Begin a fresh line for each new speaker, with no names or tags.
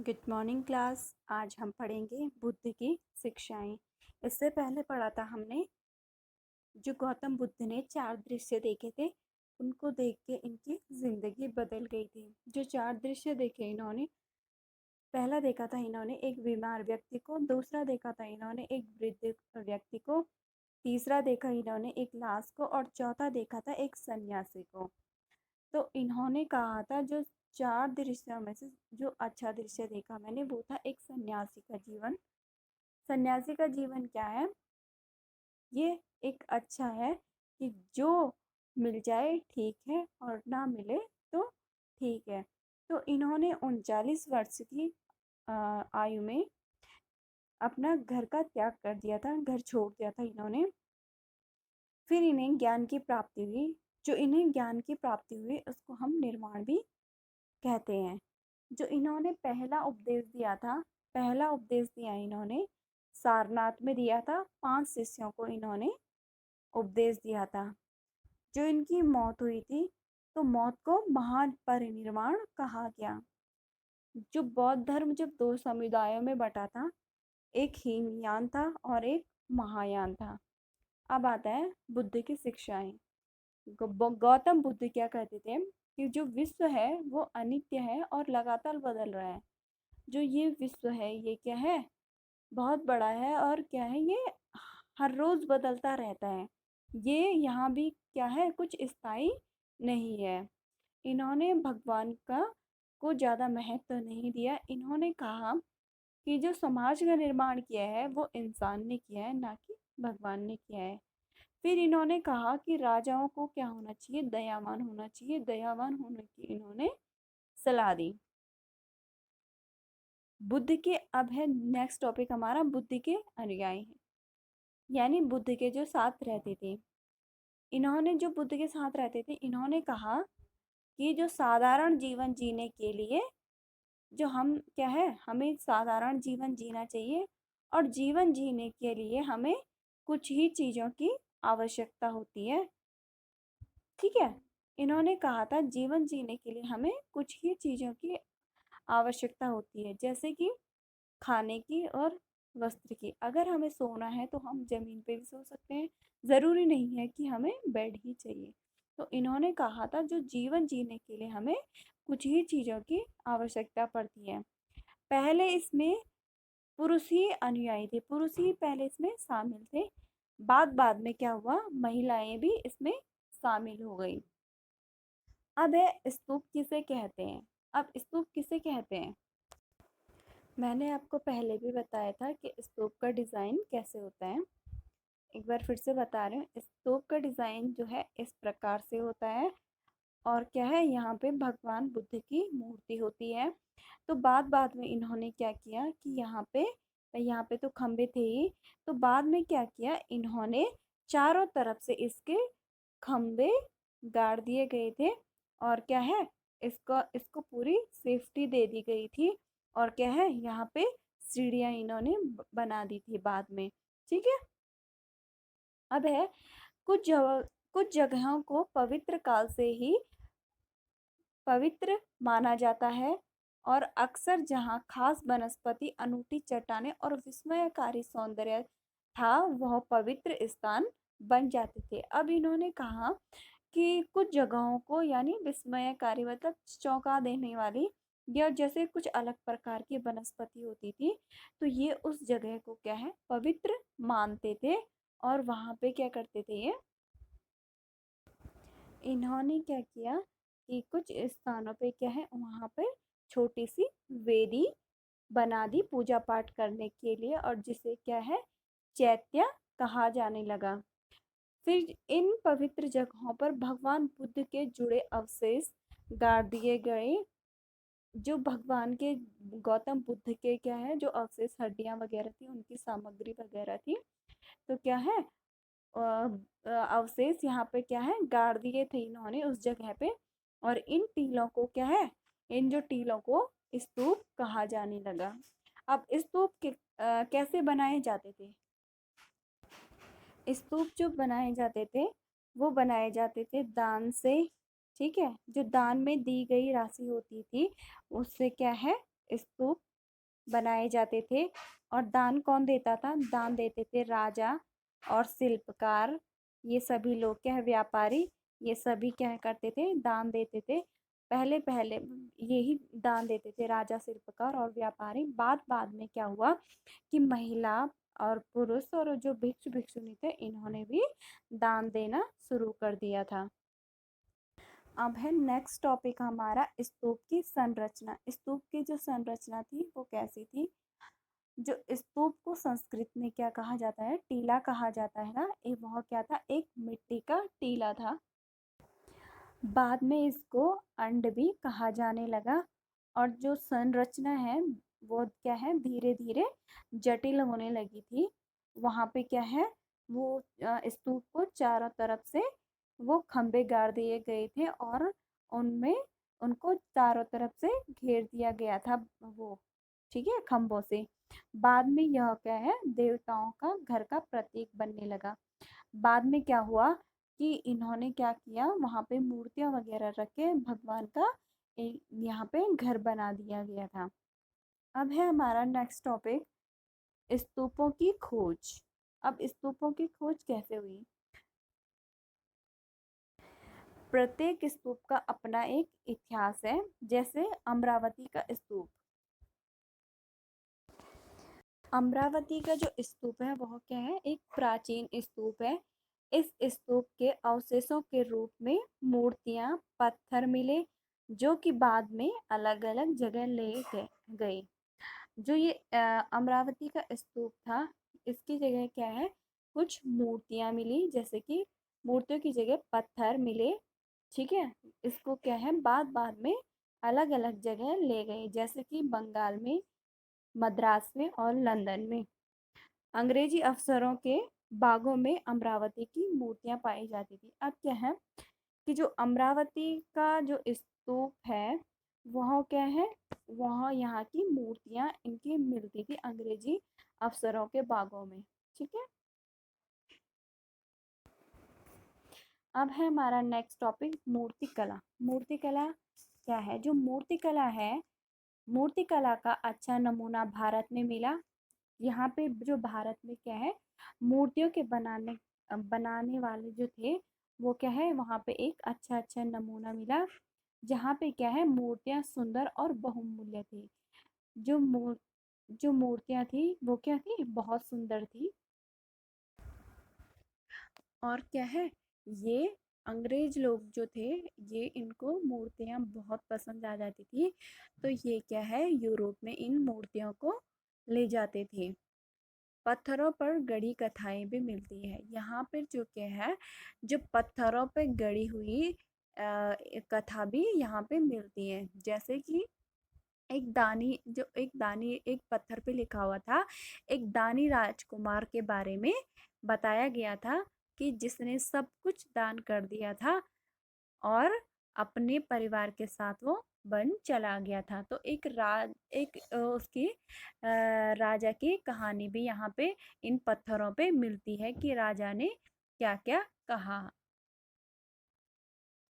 Good morning class. आज हम पढ़ेंगे बुद्ध की शिक्षाएं। इससे पहले पढ़ा था हमने जो गौतम बुद्ध ने 4 दृश्य देखे थे, उनको देख के इनकी जिंदगी बदल गई थी। जो 4 दृश्य देखे इन्होंने, पहला देखा था इन्होंने एक बीमार व्यक्ति को, दूसरा देखा था इन्होंने एक वृद्ध व्यक्ति को, तीसरा देखा इन्होंने एक लाश को और चौथा देखा था एक सन्यासी को। तो इन्होंने कहा था जो 4 दृश्यों में से जो अच्छा दृश्य देखा मैंने वो था एक सन्यासी का जीवन। सन्यासी का जीवन क्या है? ये एक अच्छा है कि जो मिल जाए ठीक है और ना मिले तो ठीक है। तो इन्होंने 39 वर्ष की आयु में अपना घर का त्याग कर दिया था, घर छोड़ दिया था इन्होंने। फिर इन्हें ज्ञान की प्राप्ति हुई। जो इन्हें ज्ञान की प्राप्ति हुई उसको हम निर्वाण भी कहते हैं। जो इन्होंने पहला उपदेश दिया था, पहला उपदेश दिया इन्होंने सारनाथ में दिया था। 5 शिष्यों को इन्होंने उपदेश दिया था। जो इनकी मौत हुई थी तो मौत को महापरिनिर्वाण कहा गया। जो बौद्ध धर्म जब 2 समुदायों में बटा था, एक हीनयान था और एक महायान था। अब आता है बुद्ध की शिक्षाएं। गौतम बुद्ध क्या कहते थे कि जो विश्व है वो अनित्य है और लगातार बदल रहा है। जो ये विश्व है ये क्या है? बहुत बड़ा है और क्या है ये? हर रोज बदलता रहता है। ये यहाँ भी क्या है? कुछ स्थायी नहीं है। इन्होंने भगवान का को ज़्यादा महत्व नहीं दिया। इन्होंने कहा कि जो समाज का निर्माण किया है वो इंसान ने किया है, ना कि भगवान ने किया है। फिर इन्होंने कहा कि राजाओं को क्या होना चाहिए? दयावान होना चाहिए। दयावान होने की इन्होंने सलाह दी। बुद्ध के अब है नेक्स्ट टॉपिक हमारा बुद्ध के अनुयायी हैं, यानी बुद्ध के जो साथ रहते थे। इन्होंने जो बुद्ध के साथ रहते थे इन्होंने कहा कि जो साधारण जीवन जीने के लिए जो हम क्या है, हमें साधारण जीवन जीना चाहिए और जीवन जीने के लिए हमें कुछ ही चीज़ों की आवश्यकता होती है। ठीक है, इन्होंने कहा था जीवन जीने के लिए हमें कुछ ही चीज़ों की आवश्यकता होती है, जैसे कि खाने की और वस्त्र की। अगर हमें सोना है तो हम जमीन पे भी सो सकते हैं, ज़रूरी नहीं है कि हमें बेड ही चाहिए। तो इन्होंने कहा था जो जीवन जीने के लिए हमें कुछ ही चीज़ों की आवश्यकता पड़ती है। पहले इसमें पुरुष ही अनुयायी थे, पुरुष ही पहले इसमें शामिल थे। बाद बाद में क्या हुआ, महिलाएं भी इसमें शामिल हो गई। अब है स्तूप किसे कहते हैं। अब स्तूप किसे कहते हैं? मैंने आपको पहले भी बताया था कि स्तूप का डिज़ाइन कैसे होता है। एक बार फिर से बता रहे हैं, स्तूप का डिज़ाइन जो है इस प्रकार से होता है। और क्या है, यहाँ पे भगवान बुद्ध की मूर्ति होती है। तो बाद बाद में इन्होंने क्या किया कि यहाँ पे तो खम्भे थे ही, तो बाद में क्या किया इन्होंने, चारों तरफ से इसके खम्भे गाड़ दिए गए थे। और क्या है, इसको इसको पूरी सेफ्टी दे दी गई थी। और क्या है, यहाँ पे सीढ़ियाँ इन्होंने बना दी थी बाद में। ठीक है, अब है कुछ जगहों को पवित्र काल से ही पवित्र माना जाता है और अक्सर जहाँ खास वनस्पति, अनूठी चट्टानें और विस्मयकारी सौंदर्य था वह पवित्र स्थान बन जाते थे। अब इन्होंने कहा कि कुछ जगहों को, यानी विस्मयकारी मतलब चौंका देने वाली, या जैसे कुछ अलग प्रकार की वनस्पति होती थी, तो ये उस जगह को क्या है, पवित्र मानते थे। और वहाँ पे क्या करते थे ये, इन्होंने क्या किया कि कुछ स्थानों पे क्या है, वहाँ पे छोटी सी वेदी बना दी पूजा पाठ करने के लिए, और जिसे क्या है, चैत्य कहा जाने लगा। फिर इन पवित्र जगहों पर भगवान बुद्ध के जुड़े अवशेष गाड़ दिए गए। जो भगवान के, गौतम बुद्ध के क्या है, जो अवशेष, हड्डियां वगैरह थी, उनकी सामग्री वगैरह थी, तो क्या है, अवशेष यहाँ पे क्या है, गाड़ दिए थे इन्होंने उस जगह पे। और इन टीलों को क्या है, इन जो टीलों को स्तूप कहा जाने लगा। अब स्तूप कैसे बनाए जाते थे? स्तूप जो बनाए जाते थे वो बनाए जाते थे दान से। ठीक है, जो दान में दी गई राशि होती थी उससे क्या है, स्तूप बनाए जाते थे। और दान कौन देता था? दान देते थे राजा और शिल्पकार। ये सभी लोग क्या है, व्यापारी, ये सभी क्या करते थे, दान देते थे। पहले पहले यही दान देते थे राजा, शिल्पकार और व्यापारी। बाद बाद में क्या हुआ कि महिला और पुरुष और जो भिक्षु भिक्षुनी थे, इन्होंने भी दान देना शुरू कर दिया था। अब है नेक्स्ट टॉपिक हमारा स्तूप की संरचना। स्तूप की जो संरचना थी वो कैसी थी? जो स्तूप को संस्कृत में क्या कहा जाता है? टीला कहा जाता है ना। वह क्या था? एक मिट्टी का टीला था। बाद में इसको अंड भी कहा जाने लगा। और जो संरचना है वो क्या है, धीरे धीरे जटिल होने लगी थी। वहाँ पे क्या है, वो स्तूप को चारों तरफ से वो खंभे गाड़ दिए गए थे और उनमें उनको चारों तरफ से घेर दिया गया था वो, ठीक है, खंभों से। बाद में यह क्या है, देवताओं का घर का प्रतीक बनने लगा। बाद में क्या हुआ कि इन्होंने क्या किया, वहाँ पे मूर्तियाँ वगैरह रख के भगवान का यहाँ पे घर बना दिया गया था। अब है हमारा नेक्स्ट टॉपिक, स्तूपों की खोज। अब स्तूपों की खोज कैसे हुई? प्रत्येक स्तूप का अपना एक इतिहास है। जैसे अमरावती का स्तूप। अमरावती का जो स्तूप है वह क्या है, एक प्राचीन स्तूप है। इस स्तूप के अवशेषों के रूप में मूर्तियां, पत्थर मिले, जो कि बाद में अलग अलग जगह ले गए। जो ये अमरावती का स्तूप था, इसकी जगह क्या है, कुछ मूर्तियां मिली, जैसे कि मूर्तियों की जगह पत्थर मिले, ठीक है। इसको क्या है, बाद बाद में अलग अलग जगह ले गए, जैसे कि बंगाल में, मद्रास में और लंदन में। अंग्रेजी अफसरों के बागों में अमरावती की मूर्तियां पाई जाती थी। अब क्या है कि जो अमरावती का जो स्तूप है वह क्या है, वह यहाँ की मूर्तियां इनकी मिलती थी अंग्रेजी अफसरों के बागों में, ठीक है। अब है हमारा नेक्स्ट टॉपिक, मूर्तिकला। मूर्तिकला क्या है? जो मूर्तिकला है, मूर्तिकला का अच्छा नमूना भारत में मिला। यहाँ पे जो भारत में क्या है, मूर्तियों के बनाने वाले जो थे वो क्या है, वहाँ पे एक अच्छा अच्छा नमूना मिला, जहाँ पे क्या है, मूर्तियाँ सुंदर और बहुमूल्य थी। जो मूर जो मूर्तियाँ थी वो क्या थी, बहुत सुंदर थी। और क्या है, ये अंग्रेज लोग जो थे, ये इनको मूर्तियाँ बहुत पसंद आ जाती थी, तो ये क्या है, यूरोप में इन मूर्तियों को ले जाते थे। पत्थरों पर गढ़ी कथाएं भी मिलती है यहाँ पे, जो क्या है, जो पत्थरों पे गढ़ी हुई कथा भी यहाँ पे मिलती है। जैसे कि एक पत्थर पे लिखा हुआ था, एक दानी राजकुमार के बारे में बताया गया था कि जिसने सब कुछ दान कर दिया था और अपने परिवार के साथ वो वन चला गया था। तो उसकी राजा की कहानी भी यहाँ पे इन पत्थरों पे मिलती है कि राजा ने क्या क्या कहा।